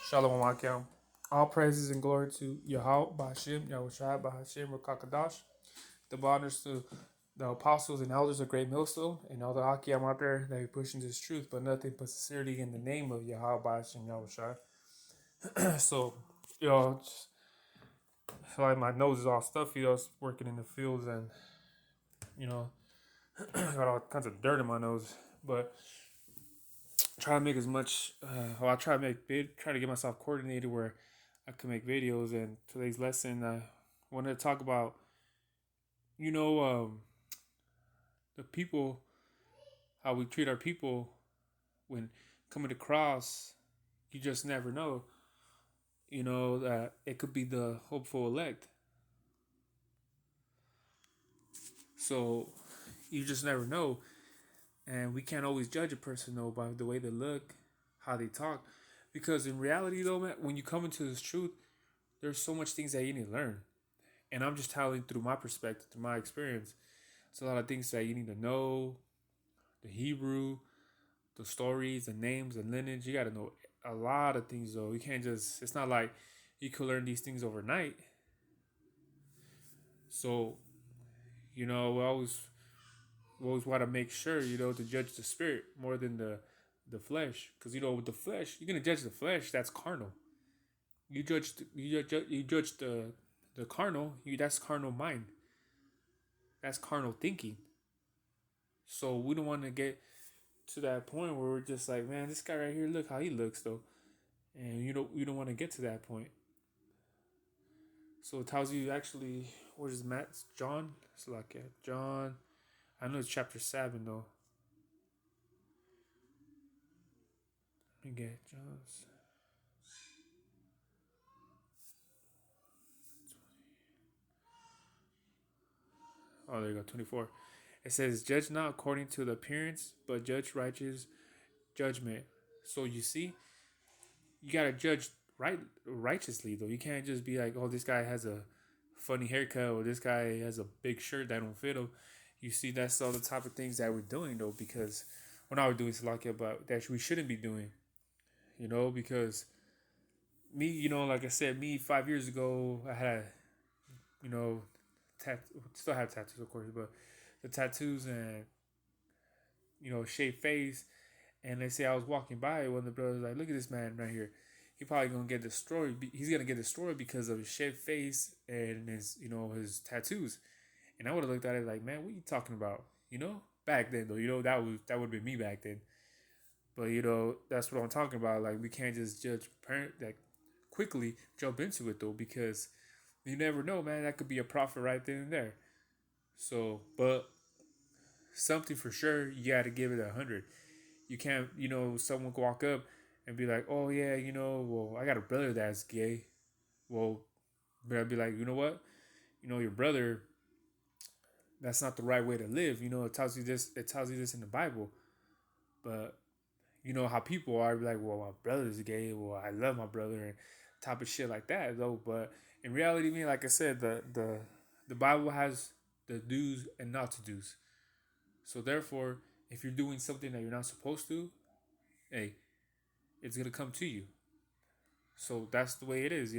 Shalom Akim. All praises and glory to Yahweh, Bahashim, Yahushua, Bahashim, Rakakadash. The honors to the apostles and elders of Great Millstone and all the Akim out there that be pushing this truth, but nothing but sincerity in the name of Yahweh, Bahashim, Yahushua. So, just feel like my nose is all stuffy. I was working in the fields and, you know, got all kinds of dirt in my nose. But try to make as much. I try to try to get myself coordinated where I can make videos. And today's lesson, I wanted to talk about, you know, the people, how we treat our people when coming across. You just never know. You know that it could be the hopeful elect. So you just never know, and we can't always judge a person though by the way they look, how they talk, because in reality though, man, when you come into this truth, there's so much things that you need to learn. And I'm just telling through my perspective, through my experience. It's a lot of things that you need to know, the Hebrew, the stories, the names, the lineage. You got to know a lot of things though. You can't just. It's not like you could learn these things overnight. So we always want to make sure to judge the spirit more than the flesh, because with the flesh you're gonna judge the flesh. That's carnal. You judge the carnal. That's carnal mind. That's carnal thinking. So we don't want to get to that point where we're just like, man, this guy right here, look how he looks though, and you don't want to get to that point. So it tells you actually, what is Matt John? It's like John. I know it's chapter 7 though. Let me get John's. Oh, there you go, 24. It says, "Judge not according to the appearance, but judge righteous judgment." So you see, you gotta judge righteously though. You can't just be like, "Oh, this guy has a funny haircut," or "This guy has a big shirt that don't fit him." You see, that's all the type of things that we're doing though, because we're not doing Salakia, but that we shouldn't be doing. Because me, like I said, me 5 years ago, I had, you know, still have tattoos, of course, but the tattoos and shaved face. And they say I was walking by, one of the brothers like, "Look at this man right here. He probably gonna get destroyed. He's gonna get destroyed because of his shaved face and his tattoos." And I would have looked at it like, "Man, what are you talking about?" Back then though, that would be me back then. But that's what I'm talking about. Like, we can't just judge parent that quickly jump into it though, because you never know, man. That could be a prophet right then and there. So, but something for sure, you got to give it 100. You can't, someone could walk up and be like, "Oh yeah, well, I got a brother that's gay." Well, but I'd be like, "You know what? Your brother, that's not the right way to live." It tells you this. It tells you this in the Bible. But you know how people are, be like, "Well, my brother's gay. Well, I love my brother," and type of shit like that, though. But in reality, me, like I said, the Bible has the do's and not to do's. So therefore, if you're doing something that you're not supposed to, hey, it's gonna come to you. So that's the way it is.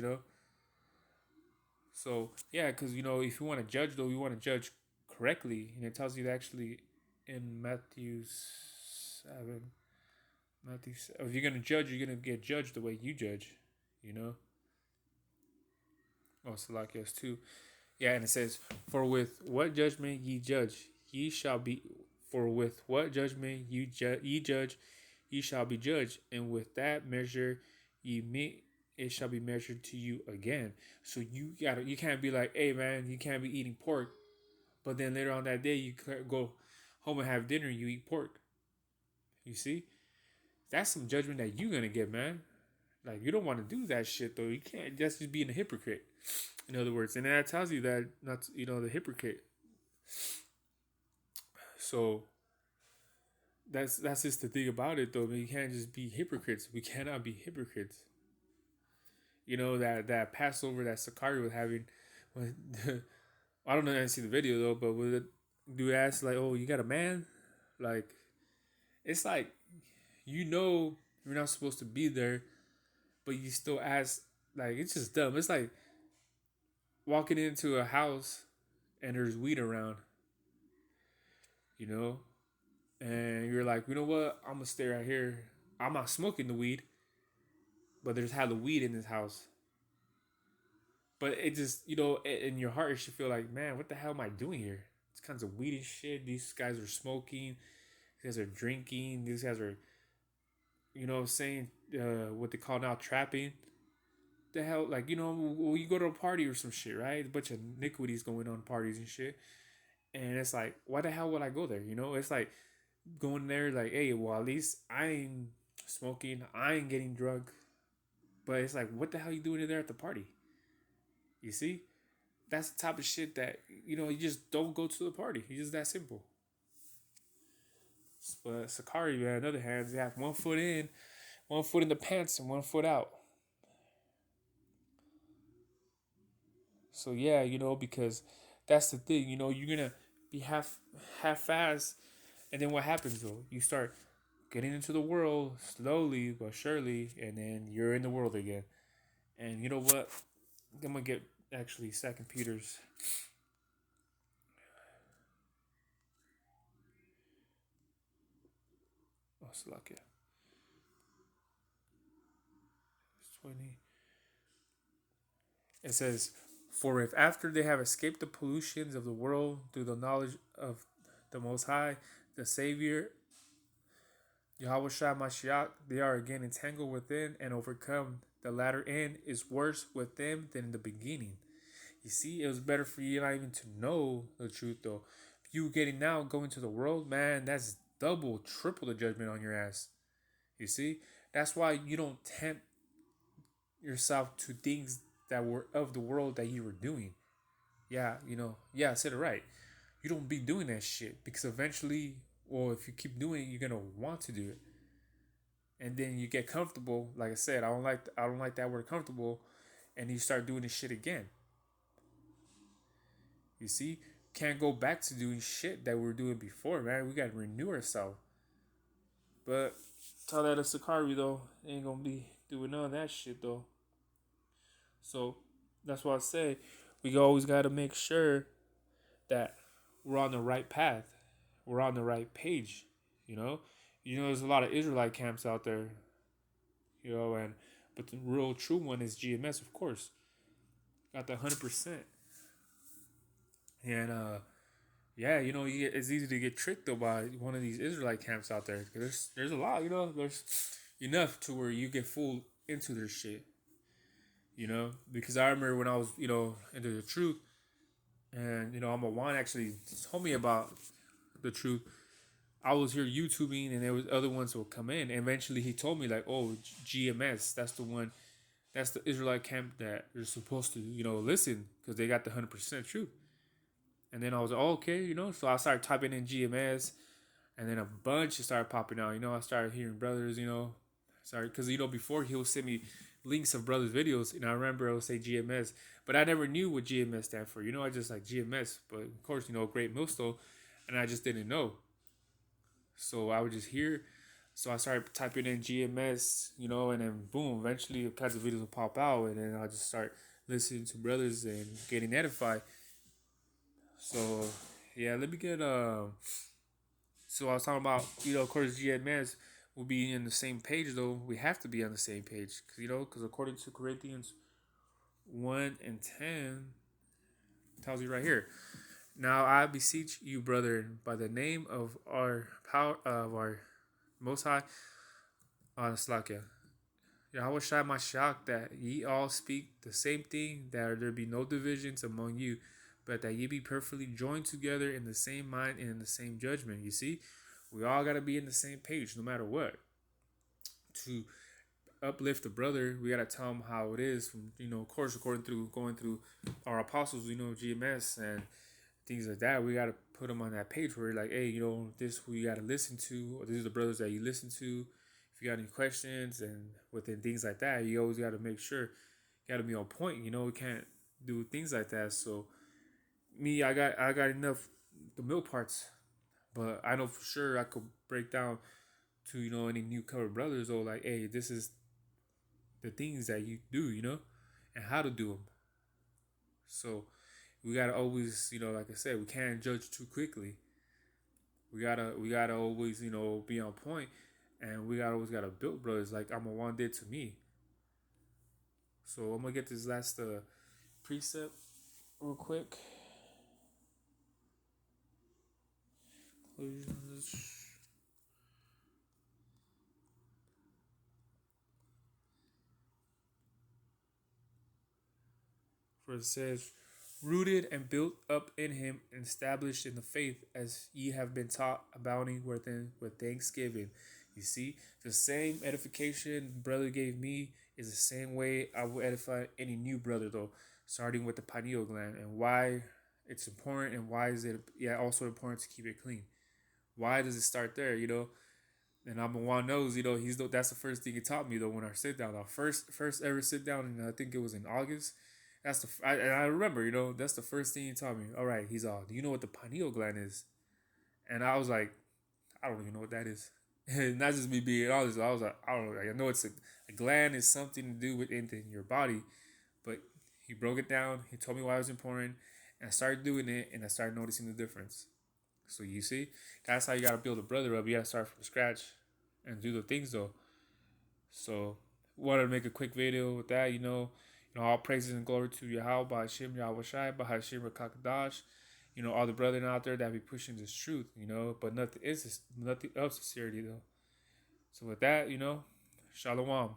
So yeah, because if you want to judge though, you want to judge correctly, and it tells you that actually in Matthew 7. If you're gonna judge, you're gonna get judged the way you judge. You know. Oh, Salakias too. Yeah, and it says, "For with what judgment ye judge, ye shall be. For with what judgment ye judge, ye shall be judged, and with that measure ye meet, it shall be measured to you again." So you can't be like, "Hey man, you can't be eating pork," but then later on that day you go home and have dinner and you eat pork. You see, that's some judgment that you're gonna get, man. Like, you don't want to do that shit though. You can't. That's just being a hypocrite. In other words, and that tells you that not the hypocrite. So that's just the thing about it though. I mean, you can't just be hypocrites. We cannot be hypocrites. That Passover that Sakari was having, when I don't know if I see the video though, but with it, do ask like, "Oh, you got a man?" Like, it's like, you're not supposed to be there, but you still ask. Like, it's just dumb. It's like walking into a house and there's weed around, you know, and you're like, you know what? I'm gonna stay right here. I'm not smoking the weed, but there's hella weed in this house. But it just, in your heart, you should feel like, man, what the hell am I doing here? It's kinds of weed and shit. These guys are smoking. These guys are drinking. These guys are, what I'm saying, what they call now trapping. The hell, like, when you go to a party or some shit, right? A bunch of iniquities going on parties and shit. And it's like, why the hell would I go there? It's like going there, like, hey, well, at least I ain't smoking. I ain't getting drunk. But it's like, what the hell are you doing there at the party? You see? That's the type of shit that, you just don't go to the party. It's just that simple. But Sakari, man, on the other hand, they have 1 foot in, 1 foot in the pants, and 1 foot out. So yeah, because that's the thing, you're gonna be half fast, and then what happens though? You start getting into the world slowly but surely, and then you're in the world again. And you know what? I'm gonna get actually Second Peter's. Oh, Slovakia. It's 20. It says, "For if after they have escaped the pollutions of the world through the knowledge of the Most High, the Savior, Yahweh Shai Mashiach, they are again entangled within and overcome, the latter end is worse with them than in the beginning." You see, it was better for you not even to know the truth, though. You getting now, going to the world, man, that's double, triple the judgment on your ass. You see? That's why you don't tempt yourself to things that were of the world that you were doing. Yeah, I said it right. You don't be doing that shit because eventually, or if you keep doing it, you're gonna want to do it, and then you get comfortable. Like I said, I don't like that word comfortable, and you start doing this shit again. You see, can't go back to doing shit that we were doing before, man. We gotta renew ourselves. But tell that to Sakari though, ain't gonna be doing none of that shit though. So that's why I say we always gotta make sure that we're on the right path. We're on the right page. You know, there's a lot of Israelite camps out there. And but the real true one is GMS, of course. Got the 100%. And yeah, it's easy to get tricked though by one of these Israelite camps out there. There's a lot. There's enough to where you get fooled into their shit. Because I remember when I was into the truth, and I'm a one actually told me about the truth. I was here YouTubing, and there was other ones that would come in. And eventually, he told me like, "Oh, GMS, that's the one, that's the Israelite camp that you're supposed to, listen because they got the 100% truth." And then I was like, "Oh, okay, So I started typing in GMS, and then a bunch started popping out. I started hearing brothers, sorry, because before he would send me links of brothers' videos, and I remember I would say GMS, but I never knew what GMS stand for. I just like GMS, but of course, Great Millstone, and I just didn't know. So I would just hear. So I started typing in GMS, and then boom, eventually kinds of videos will pop out, and then I just start listening to brothers and getting edified. So yeah, let me get So I was talking about, of course, GMS will be in the same page though. We have to be on the same page, because according to Corinthians 1:10, tells you right here. Now I beseech you, brethren, by the name of our power of our Most High, on Slakia, Yahweh Shai Mashiach, that ye all speak the same thing, that there be no divisions among you, but that ye be perfectly joined together in the same mind and in the same judgment. You see, we all got to be in the same page no matter what. To uplift the brother, we got to tell him how it is from, of course, going through our apostles, GMS and things like that. We got to put them on that page where like, hey, this who you got to listen to, or these are the brothers that you listen to. If you got any questions and within things like that, you always got to make sure you got to be on point. We can't do things like that. So me, I got enough the milk parts, but I know for sure I could break down to any new cover brothers or like, hey, this is the things that you do, and how to do them. So we gotta always, like I said, we can't judge too quickly. We gotta always, be on point, and we always gotta build brothers like I'm a one did to me. So I'm gonna get this last precept real quick. For it says, rooted and built up in him and established in the faith as ye have been taught, abounding within with thanksgiving. You see, the same edification brother gave me is the same way I will edify any new brother, though, starting with the pineal gland and why it's important and why is it also important to keep it clean. Why does it start there? And I'm a one knows, that's the first thing he taught me though when I sit down. Our first ever sit down, and I think it was in August. And I remember, that's the first thing he taught me. All right, he's all. Do you know what the pineal gland is? And I was like, I don't even know what that is. And not just me being honest. I was like, I don't know. I know a gland is something to do with anything in your body, but he broke it down. He told me why it was important, and I started doing it, and I started noticing the difference. So you see, that's how you gotta build a brother up. You gotta start from scratch and do the things though. So wanted to make a quick video with that. All praises and glory to Yahweh, Bahashim Yahweh Shai, Bahashim Rakakadash. All the brethren out there that be pushing this truth. But nothing else is sincerity though. So with that, Shalom.